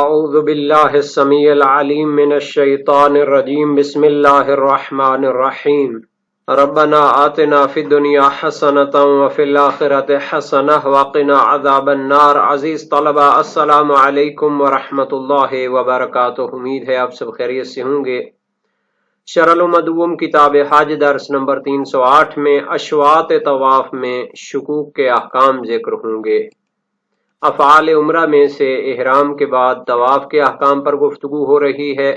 اعوذ باللہ السمیع العلیم من الشیطان الرجیم بسم اللہ الرحمن الرحیم ربنا آتنا فی الدنیا حسنۃ وفی الآخرۃ حسنۃ وقنا عذاب النار۔ عزیز طلبہ، السلام علیکم ورحمۃ اللہ وبرکاتہ۔ امید ہے آپ سب خیریت سے ہوں گے۔ شرح المدوم کتاب حج درس نمبر 308 میں اشواط طواف میں شکوک کے احکام ذکر ہوں گے۔ افعال عمرہ میں سے احرام کے بعد طواف کے احکام پر گفتگو ہو رہی ہے۔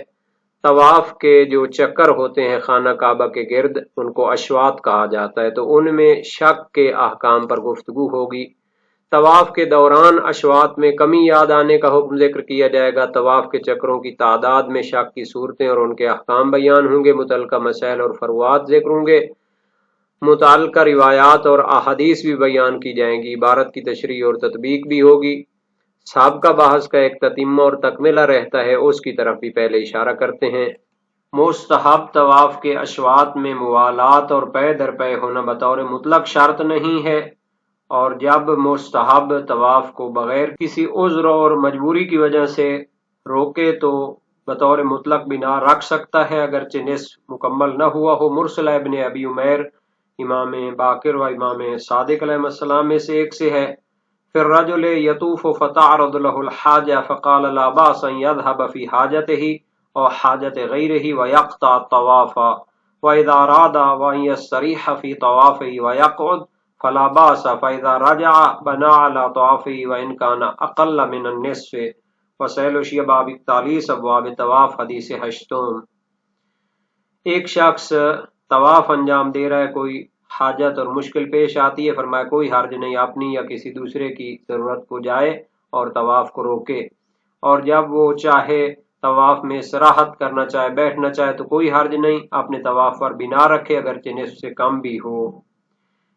طواف کے جو چکر ہوتے ہیں خانہ کعبہ کے گرد، ان کو اشواط کہا جاتا ہے، تو ان میں شک کے احکام پر گفتگو ہوگی۔ طواف کے دوران اشواط میں کمی یاد آنے کا حکم ذکر کیا جائے گا۔ طواف کے چکروں کی تعداد میں شک کی صورتیں اور ان کے احکام بیان ہوں گے۔ متعلقہ مسائل اور فروعات ذکر ہوں گے۔ متعلقہ روایات اور احادیث بھی بیان کی جائیں گی۔ عبارت کی تشریح اور تطبیق بھی ہوگی۔ سابقہ بحث کا ایک تتمہ اور تکملہ رہتا ہے، اس کی طرف بھی پہلے اشارہ کرتے ہیں۔ مستحب طواف کے اشواط میں موالات اور پے در پے ہونا بطور مطلق شرط نہیں ہے، اور جب مستحب طواف کو بغیر کسی عذر اور مجبوری کی وجہ سے روکے تو بطور مطلق بنا رکھ سکتا ہے، اگرچہ نصف مکمل نہ ہوا ہو۔ مرسلہ ابن ابی عمیر امام باقر و امام صادق علیہ السلام میں سے ایک سے ہے۔ پھر رجل یطوف فتعرض له الحاجہ فقال لا باس ان يذهب في حاجته او حاجة غیره ويقطع الطواف واذا اراد وان يستريح في طوافه ويقعد فلا باس فاذا رجع بنى على طوافه وان كان اقل من النصف۔ وسائل شیعہ باب 41 ابواب طواف حدیث 8۔ ایک شخص طواف انجام دے رہا ہے، کوئی حاجت اور مشکل پیش آتی ہے، فرمایا کوئی حرج نہیں، اپنی یا کسی دوسرے کی ضرورت کو جائے اور طواف کو روکے، اور جب وہ چاہے طواف میں استراحت کرنا چاہے، بیٹھنا چاہے تو کوئی حرج نہیں، اپنے طواف پر بنا رکھے اگرچہ نصف سے کم بھی ہو۔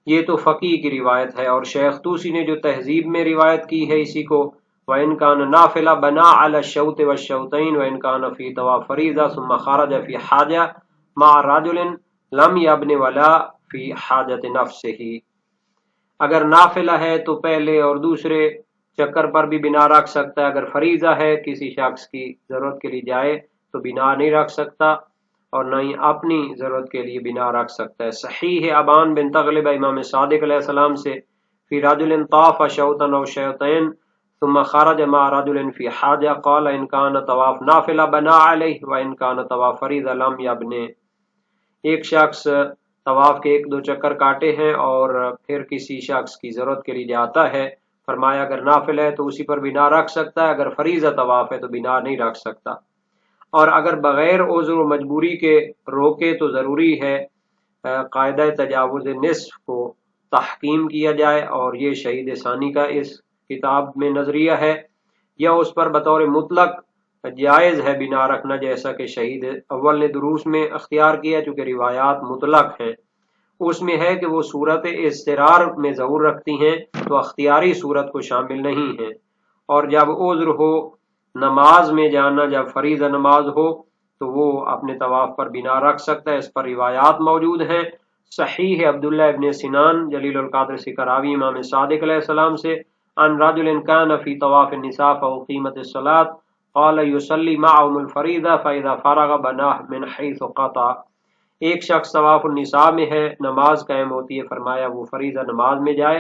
یہ تو فقیہ کی روایت ہے، اور شیخ طوسی نے جو تہذیب میں روایت کی ہے اسی کو وَإِنْ كَانَ نَافِلَةً بَنَا عَلَى الشَّوْطِ وَالشَّوْطَيْنِ وَإِنْ كَانَ فِي طَوَافٍ فَرِيضَةٍ ثُمَّ خَرَجَ فِي حَاجَةٍ مَعَ رَجُلٍ لَمْ يَبْنِ وَلَا فِي حَاجَةِ نَفْسِهِ۔ اگر نافلہ ہے تو پہلے اور دوسرے چکر پر بھی بنا رکھ سکتا ہے، اگر فریضہ ہے کسی شخص کی ضرورت کے لیے جائے تو بنا نہیں رکھ سکتا، اور نہ ہی اپنی ضرورت کے لیے بنا رکھ سکتا ہے۔ صحیح ہے ابان بن تغلب امام صادق علیہ السلام سے فی رجل طاف شوطا او شوطین ثم خرج مع رجل فی حاجہ قال ان کان طواف نافلہ بنا علیہ وان کان طواف فریضہ لم یبن۔ ایک شخص طواف کے ایک دو چکر کاٹے ہیں اور پھر کسی شخص کی ضرورت کے لیے جاتا ہے، فرمایا اگر نافل ہے تو اسی پر بنا رکھ سکتا ہے، اگر فریضہ طواف ہے تو بنا نہیں رکھ سکتا، اور اگر بغیر عذر و مجبوری کے روکے تو ضروری ہے قاعدہ تجاوز نصف کو تحکیم کیا جائے، اور یہ شہید ثانی کا اس کتاب میں نظریہ ہے، یا اس پر بطور مطلق جائز ہے بنا رکھنا، جیسا کہ شہید اول نے دروس میں اختیار کیا، چونکہ روایات مطلق ہیں۔ اس میں ہے کہ وہ صورت اضطرار میں ظہور رکھتی ہیں تو اختیاری صورت کو شامل نہیں ہیں، اور جب عذر ہو نماز میں جانا، جب فریضہ نماز ہو تو وہ اپنے طواف پر بنا رکھ سکتا ہے۔ اس پر روایات موجود ہیں۔ صحیح ہے عبداللہ ابن سنان جلیل القدر سکراوی امام صادق علیہ السلام سے ان رجل کان فی طواف النساء فاقیمت الصلاۃ قال یصلی معهم الفریضہ فاذا فرغ بناہ من حیث قطع۔ ایک شخص طواف النساء میں ہے، نماز قائم ہوتی ہے، فرمایا وہ فریضہ نماز میں جائے،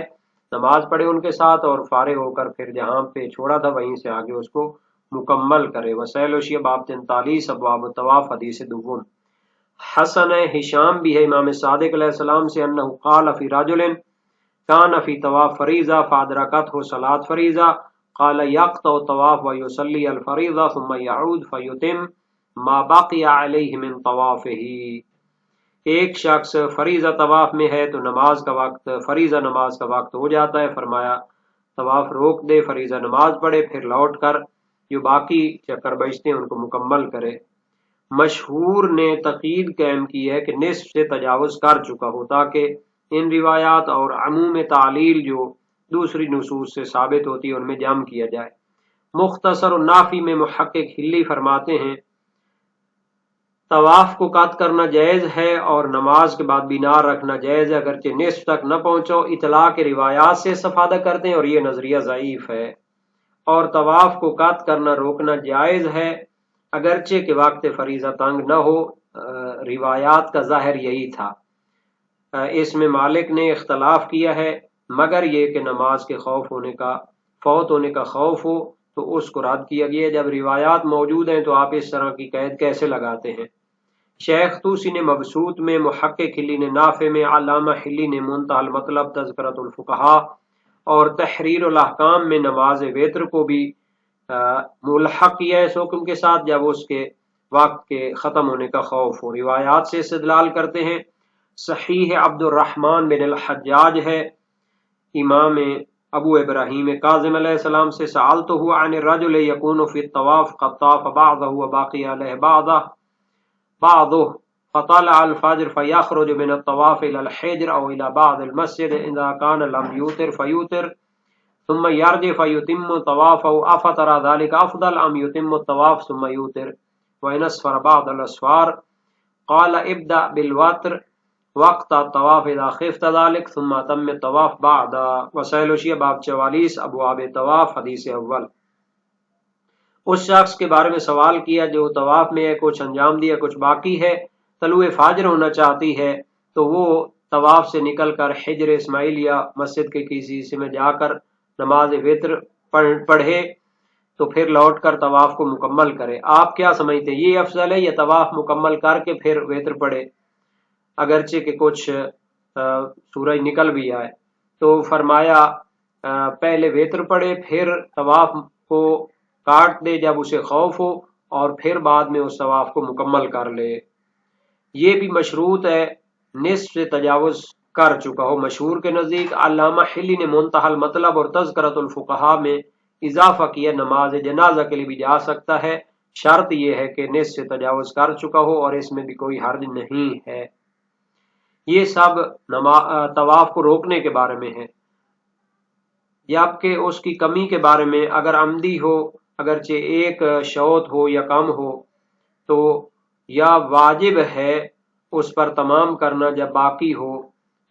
نماز پڑھے ان کے ساتھ، اور فارغ ہو کر پھر جہاں پہ چھوڑا تھا وہیں سے آگے اس کو مکمل کرے۔ وسائل شیعہ باب 43 ابواب الطواف حدیث دوم۔ حسن ہشام بھی ہے امام صادق علیہ السلام سے انہ قال فی رجل کان فی طواف فریضہ فادرکتہ صلاۃ فریضہ قال یقطع الطواف ویصلی الفریضہ ثم یعود فیتم ما بقی علیہ من طوافہ۔ ایک شخص فریضہ طواف میں ہے تو نماز کا وقت، فریضہ نماز کا وقت ہو جاتا ہے، فرمایا طواف روک دے، فریضہ نماز پڑھے، پھر لوٹ کر جو باقی چکر بچتے ہیں ان کو مکمل کرے۔ مشہور نے تقید قائم کی ہے کہ نصف سے تجاوز کر چکا ہو، تاکہ ان روایات اور عموم تعلیل جو دوسری نصوص سے ثابت ہوتی ہے ان میں جمع کیا جائے۔ مختصر النافی میں محقق حلی فرماتے ہیں طواف کو قط کرنا جائز ہے اور نماز کے بعد بنا رکھنا جائز ہے، اگرچہ نصف تک نہ پہنچو۔ اطلاع کے روایات سے استفادہ کرتے ہیں اور یہ نظریہ ضعیف ہے۔ اور طواف کو قط کرنا روکنا جائز ہے اگرچہ کہ وقت فریضہ تنگ نہ ہو۔ روایات کا ظاہر یہی تھا۔ اس میں مالک نے اختلاف کیا ہے، مگر یہ کہ نماز کے فوت ہونے کا خوف ہو تو اس کو رد کیا گیا۔ جب روایات موجود ہیں تو آپ اس طرح کی قید کیسے لگاتے ہیں؟ شیخ طوسی نے مبسوط میں، محقق حلی نے نافع میں، علامہ حلی نے منتہی المطلب تذکرۃ الفقہاء اور تحریر الاحکام میں نماز وتر کو بھی ملحق کیا ہے اس حکم کے ساتھ جب اس کے وقت کے ختم ہونے کا خوف ہو۔ روایات سے استدلال کرتے ہیں۔ صحیح عبد الرحمن بن الحجاج ہے، امام ابو ابراہیم کاظم علیہ السلام سے، سألتہ عن الرجل یکون فی الطواف قد طاف بعضہ وباقی علیہ بعضہ فطلع الفجر فیخرج من الطواف الى الحجر او الى بعض المسجد اذا كان لم يوتر فيوتر ثم يرجع فيتم طوافه افترى ذلك افضل ام يتم الطواف ثم يوتر وان اسفر بعض الاسفار؟ قال ابدأ بالوتر وقت الطواف اذا خفت ذلك ثم اتم الطواف بعد۔ وسائل وشیہ باب 44 ابواب طواف حدیث اول۔ اس شخص کے بارے میں سوال کیا جو طواف میں ہے، کچھ انجام دیا کچھ باقی ہے، طلوع فجر ہونا چاہتی ہے تو وہ طواف سے نکل کر حجر اسماعیل یا مسجد کے کسی حصے میں جا کر نماز وتر پڑھے تو پھر لوٹ کر طواف کو مکمل کرے۔ آپ کیا سمجھتے ہیں، یہ افضل ہے یا طواف مکمل کر کے پھر وتر پڑھے اگرچہ کہ کچھ سورج نکل بھی آئے؟ تو فرمایا پہلے وتر پڑھے پھر طواف کو کاٹ دے جب اسے خوف ہو اور پھر بعد میں اس طواف کو مکمل کر لے۔ یہ بھی مشروط ہے نصف سے تجاوز کر چکا ہو۔ مشہور کے نزدیک علامہ حلی نے منتہی المطلب اور تذکرۃ الفقہاء میں اضافہ کیا نماز جنازہ کے لیے بھی جا سکتا ہے، شرط یہ ہے کہ نصف سے تجاوز کر چکا ہو اور اس میں بھی کوئی حرج نہیں ہے۔ یہ سب طواف کو روکنے کے بارے میں ہے، جبکہ اس کی کمی کے بارے میں اگر عمدی ہو اگرچہ ایک شوط ہو یا کم ہو تو یا واجب ہے اس پر تمام کرنا جب باقی ہو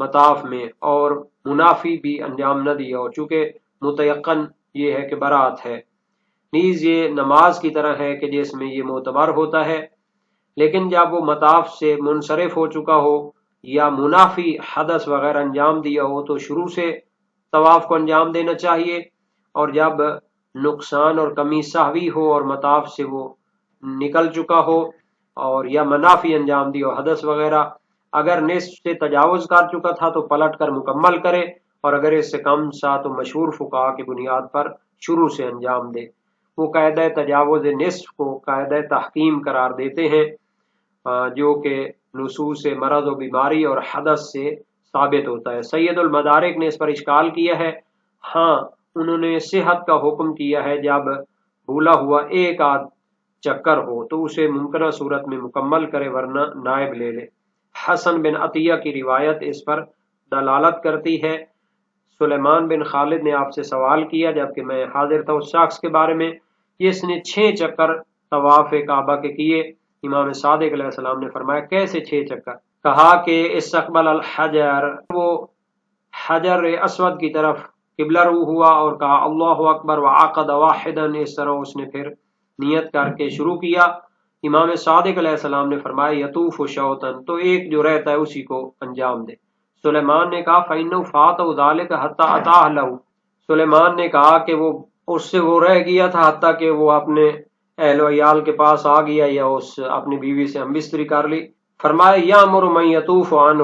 مطاف میں اور منافی بھی انجام نہ دیا ہو، چونکہ متیقن یہ ہے کہ برات ہے۔ نیز یہ نماز کی طرح ہے کہ جس میں یہ معتبر ہوتا ہے، لیکن جب وہ مطاف سے منصرف ہو چکا ہو یا منافی حدث وغیرہ انجام دیا ہو تو شروع سے طواف کو انجام دینا چاہیے، اور جب نقصان اور کمی سہوی ہو اور مطاف سے وہ نکل چکا ہو اور یا منافی انجام دی ہو حدث وغیرہ، اگر نصف سے تجاوز کر چکا تھا تو پلٹ کر مکمل کرے، اور اگر اس سے کم سا تو مشہور فقہاء کی بنیاد پر شروع سے انجام دے۔ وہ قاعدہ تجاوز نصف کو قاعدہ تحکیم قرار دیتے ہیں جو کہ نصوص مرض و بیماری اور حدث سے ثابت ہوتا ہے۔ سید المدارک نے اس پر اشکال کیا ہے، ہاں انہوں نے صحت کا حکم کیا ہے جب بھولا ہوا ایک آدھ چکر ہو تو اسے ممکنہ صورت میں مکمل کرے ورنہ نائب لے لے۔ حسن بن عطیہ کی روایت اس پر دلالت کرتی ہے۔ سلیمان بن خالد نے آپ سے سوال کیا جبکہ میں حاضر تھا اس شخص کے بارے میں جس نے 6 چکر طواف کعبہ کے کیے۔ امام صادق علیہ السلام نے فرمایا کیسے 6 چکر؟ کہا کہ استقبل الحجر، وہ حجر اسود کی طرف قبلہ رو ہوا اور کہا اللہ اکبر وعقد واحدا، اس طرح اس نے پھر نیت کر کے شروع کیا۔ امام صادق علیہ السلام نے فرمایا یطوف شوطن، تو ایک جو رہتا ہے اسی کو انجام دے۔ سلیمان نے کہا فإنه فاتہ ذلك حتى اتاہ له، سلیمان نے کہا کہ وہ اس سے وہ رہ گیا تھا حتیٰ کہ وہ اپنے اہل و عیال کے پاس آ گیا یا اس اپنی بیوی سے ہم بستری کر لی۔ فرمایا یامر من یطوف عنہ،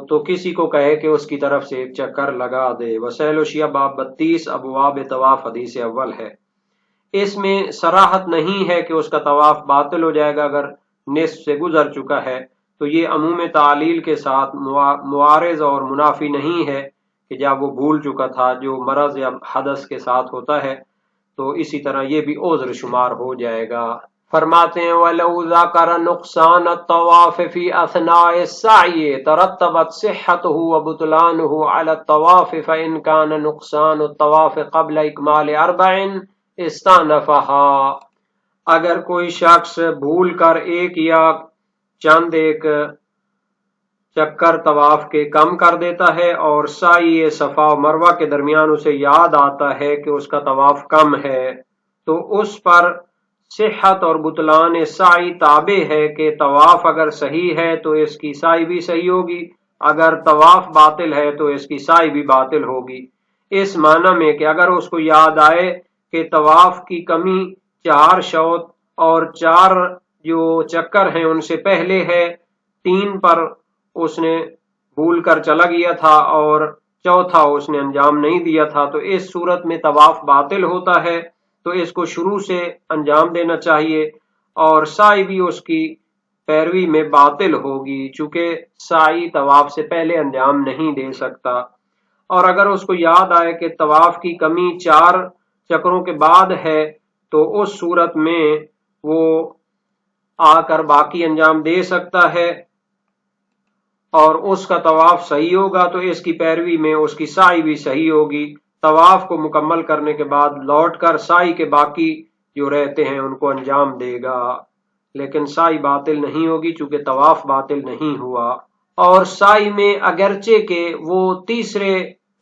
تو کسی کو کہے کہ اس کی طرف سے ایک چکر لگا دے۔ وسائل وشیہ باب 32 ابواب طواف حدیث اول ہے۔ اس میں صراحت نہیں ہے کہ اس کا طواف باطل ہو جائے گا اگر نصف سے گزر چکا ہے، تو یہ عموم تعلیل کے ساتھ معارض اور منافی نہیں ہے کہ جب وہ بھول چکا تھا جو مرض یا حدث کے ساتھ ہوتا ہے تو اسی طرح یہ بھی عذر شمار ہو جائے گا۔ فرماتے ہیں وَلَوْ ذَكَرَ نُقْصَانَ الطَّوَافِ فِي أَثْنَاءِ السَّعْيِ تَرَتَّبَتْ صِحَّتُهُ وَبُطْلَانُهُ عَلَى الطَّوَافِ فَإِنْ كَانَ نُقْصَانُ الطَّوَافِ قَبْلَ إِكْمَالِ 4 اسْتَأْنَفَهَا، اگر کوئی شخص بھول کر ایک یا چند ایک چکر طواف کے کم کر دیتا ہے، اور سعی صفا و مروہ کے درمیان اسے یاد آتا ہے کہ اس کا طواف کم ہے، تو اس پر صحت اور بطلان سعی تابع ہے کہ طواف اگر صحیح ہے تو اس کی سعی بھی صحیح ہوگی، اگر طواف باطل ہے تو اس کی سعی بھی باطل ہوگی۔ اس معنی میں کہ اگر اس کو یاد آئے کہ طواف کی کمی 4 شوط اور 4 جو چکر ہیں ان سے پہلے ہے، 3 پر اس نے بھول کر چلا گیا تھا اور چوتھا اس نے انجام نہیں دیا تھا، تو اس صورت میں طواف باطل ہوتا ہے، تو اس کو شروع سے انجام دینا چاہیے، اور سعی بھی اس کی پیروی میں باطل ہوگی، چونکہ سعی طواف سے پہلے انجام نہیں دے سکتا۔ اور اگر اس کو یاد آئے کہ طواف کی کمی 4 چکروں کے بعد ہے، تو اس صورت میں وہ آ کر باقی انجام دے سکتا ہے اور اس کا طواف صحیح ہوگا، تو اس کی پیروی میں اس کی سعی بھی صحیح ہوگی۔ طواف کو مکمل کرنے کے بعد لوٹ کر سعی کے باقی جو رہتے ہیں ان کو انجام دے گا، لیکن سعی باطل نہیں ہوگی چونکہ طواف باطل نہیں ہوا۔ اور سعی میں اگرچہ کہ وہ تیسرے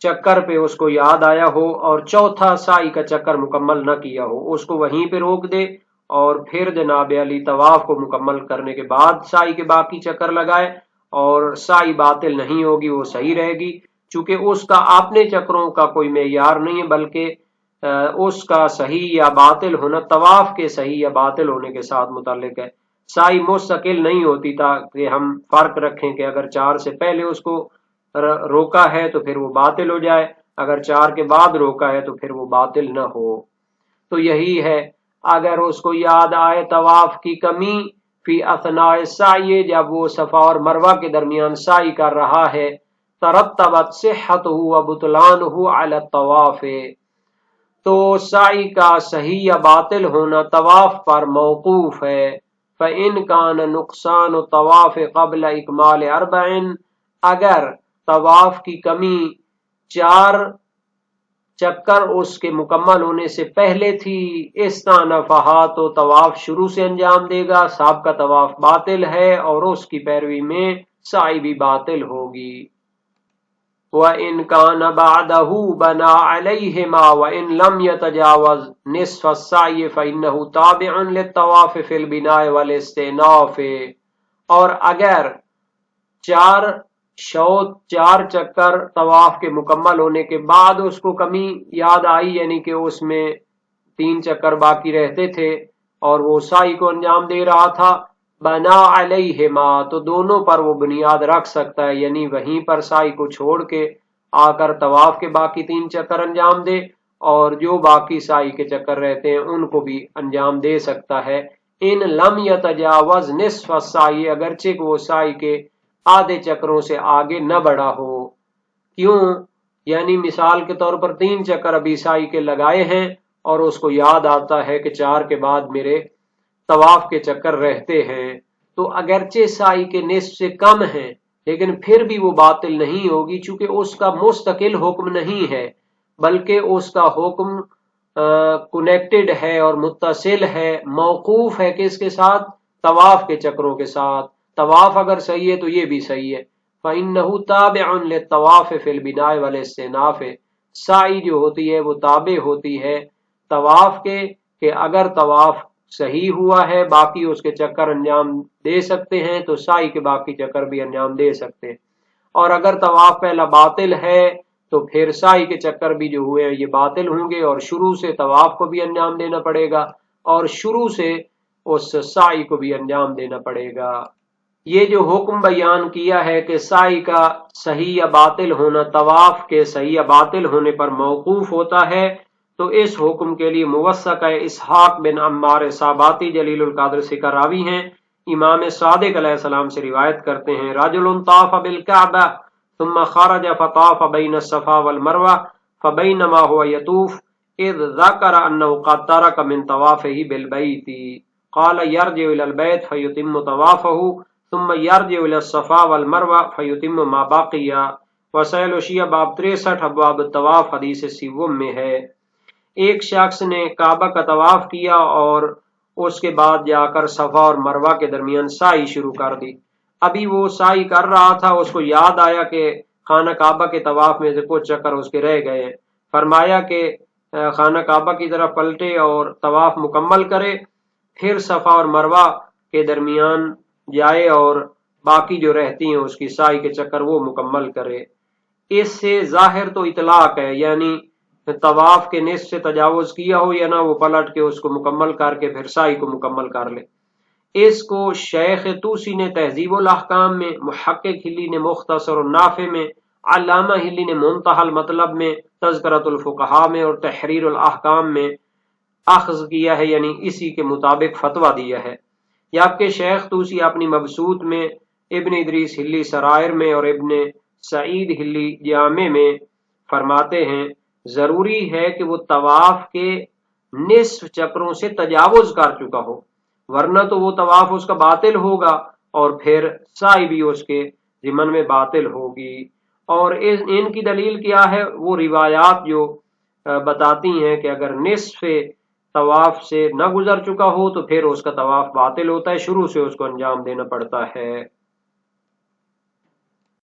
چکر پہ اس کو یاد آیا ہو اور چوتھا سعی کا چکر مکمل نہ کیا ہو، اس کو وہیں پہ روک دے اور پھر جناب علی طواف کو مکمل کرنے کے بعد سعی کے باقی چکر لگائے، اور سعی باطل نہیں ہوگی، وہ صحیح رہے گی، چونکہ اس کا اپنے چکروں کا کوئی معیار نہیں ہے، بلکہ اس کا صحیح یا باطل ہونا طواف کے صحیح یا باطل ہونے کے ساتھ متعلق ہے۔ سعی مستقل نہیں ہوتی تاکہ ہم فرق رکھیں کہ اگر 4 سے پہلے اس کو روکا ہے تو پھر وہ باطل ہو جائے، اگر 4 کے بعد روکا ہے تو پھر وہ باطل نہ ہو۔ تو یہی ہے، اگر اس کو یاد آئے طواف کی کمی فی اثناء السعی، جب وہ صفا اور مروہ کے درمیان سعی کر رہا ہے، ترتبت صحتہ و بطلانہ علی الطواف، تو سعی کا صحیح یا باطل ہونا طواف پر موقوف ہے۔ فَإِنْ كَانَ نُقْصَانُ الطَّوَافِ قَبْلَ إِكْمَالِ 4، اگر طواف کی کمی 4 چکر اس کے مکمل ہونے سے پہلے تھی، استانفہا، تو طواف شروع سے انجام دے گا، سابقہ طواف باطل ہے اور اس کی پیروی میں سعی بھی باطل ہوگی۔ وَإِنْ كَانَ بَعْدَهُ بَنَا عَلَيْهِمَا وَإِنْ لَمْ يَتَجَاوَزْ نِصْفَ السَّعْيِ فَإِنَّهُ تَابِعٌ لِلطَّوَافِ فِي الْبِنَاءِ وَالِاسْتِئْنَافِ، اور اگر 4 شوط 4 چکر طواف کے مکمل ہونے کے بعد اس کو کمی یاد آئی، یعنی کہ اس میں 3 چکر باقی رہتے تھے اور وہ سعی کو انجام دے رہا تھا، بنا علیہما، تو دونوں پر وہ بنیاد رکھ سکتا ہے، یعنی وہیں پر سعی کو چھوڑ کے آ کر طواف کے باقی 3 چکر انجام دے، اور جو باقی سعی کے چکر رہتے ہیں ان کو بھی انجام دے سکتا ہے۔ ان لم یتجاوز نصف السعی، اگرچہ کہ وہ سعی کے آدھے چکروں سے آگے نہ بڑھا ہو۔ کیوں؟ یعنی مثال کے طور پر 3 چکر ابھی سعی کے لگائے ہیں اور اس کو یاد آتا ہے کہ 4 کے بعد میرے طواف کے چکر رہتے ہیں، تو اگرچہ سعی کے نصف سے کم ہیں لیکن پھر بھی وہ باطل نہیں ہوگی، چونکہ اس کا مستقل حکم نہیں ہے، بلکہ اس کا حکم کنیکٹڈ ہے اور متصل ہے، موقوف ہے کس کے ساتھ؟ طواف کے چکروں کے ساتھ۔ طواف اگر صحیح ہے تو یہ بھی صحیح ہے۔ فَإِنَّهُ تَابِعٌ لِلطَّوَافِ فِي الْبِنَاءِ وَالِاسْتِئْنَافِ، سعی جو ہوتی ہے وہ تابع ہوتی ہے طواف کے، کہ اگر طواف صحیح ہوا ہے باقی اس کے چکر انجام دے سکتے ہیں تو سعی کے باقی چکر بھی انجام دے سکتے ہیں، اور اگر طواف پہلا باطل ہے تو پھر سعی کے چکر بھی جو ہوئے ہیں یہ باطل ہوں گے، اور شروع سے طواف کو بھی انجام دینا پڑے گا اور شروع سے اس سعی کو بھی انجام دینا پڑے گا۔ یہ جو حکم بیان کیا ہے کہ سعی کا صحیح یا باطل ہونا طواف کے صحیح یا باطل ہونے پر موقوف ہوتا ہے، تو اس حکم کے لیے موثق ہے اسحاق بن عمار صاباتی جلیل القدر سے راوی ہیں، امام صادق علیہ السلام سے روایت کرتے ہیں، رجل طاف بالکعبہ ثم خرج فطاف بین الصفا والمروہ فبینما هو یطوف اذ ذکر انه قد ترک من طوافه بالبیت قال یرجع الى البیت فیتم طوافه ثم یرجع الى الصفا والمروہ فیتم ما باقی، وسائل وشیہ باب 63 ابواب الطواف حدیث 70 میں ہے۔ ایک شخص نے کعبہ کا طواف کیا اور اس کے بعد جا کر صفا اور مروہ کے درمیان سعی شروع کر دی۔ ابھی وہ سعی کر رہا تھا، اس کو یاد آیا کہ خانہ کعبہ کے طواف میں سے کچھ چکر اس کے رہ گئے ہیں۔ فرمایا کہ خانہ کعبہ کی طرف پلٹے اور طواف مکمل کرے، پھر صفا اور مروہ کے درمیان جائے اور باقی جو رہتی ہیں اس کی سعی کے چکر وہ مکمل کرے۔ اس سے ظاہر تو اطلاق ہے، یعنی طواف کے نصف سے تجاوز کیا ہو یا نہ، وہ پلٹ کے اس کو مکمل کر کے پھر سعی کو مکمل کر لے۔ اس کو شیخ طوسی نے تہذیب الاحکام میں، محقق ہلی نے مختصر النافع میں، علامہ ہلی نے منتہی المطلب میں، تذکرۃ الفقہاء میں اور تحریر الاحکام میں اخذ کیا ہے، یعنی اسی کے مطابق فتویٰ دیا ہے۔ یا کہ شیخ طوسی اپنی مبسوط میں، ابن ادریس ہلی سرائر میں اور ابن سعید ہلی جامع میں فرماتے ہیں ضروری ہے کہ وہ طواف کے نصف چکروں سے تجاوز کر چکا ہو، ورنہ تو وہ طواف اس کا باطل ہوگا اور پھر سعی بھی اس کے ضمن میں باطل ہوگی۔ اور ان کی دلیل کیا ہے؟ وہ روایات جو بتاتی ہیں کہ اگر نصف طواف سے نہ گزر چکا ہو تو پھر اس کا طواف باطل ہوتا ہے، شروع سے اس کو انجام دینا پڑتا ہے۔